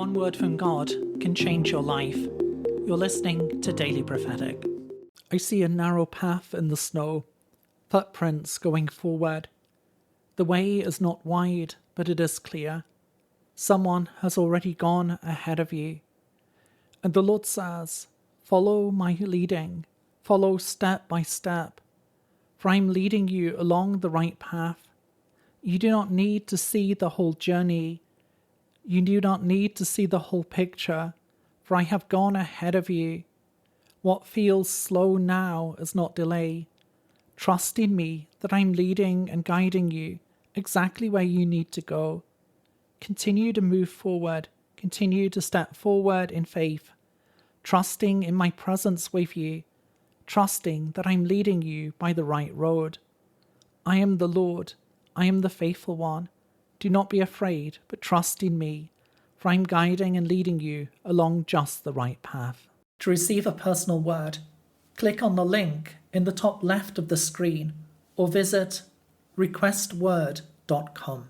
one word from God can change your life. You're listening to Daily Prophetic. I see a narrow path in the snow, footprints going forward. The way is not wide, but it is clear. Someone has already gone ahead of you. And the Lord says, follow my leading, follow step by step, for I am leading you along the right path. You do not need to see the whole journey. You do not need to see the whole picture, for I have gone ahead of you. What feels slow now is not delay. Trust in me that I am leading and guiding you exactly where you need to go. Continue to move forward. Continue to step forward in faith, trusting in my presence with you, trusting that I am leading you by the right road. I am the Lord. I am the faithful one. Do not be afraid, but trust in me, for I am guiding and leading you along just the right path. To receive a personal word, click on the link in the top left of the screen or visit requestword.com.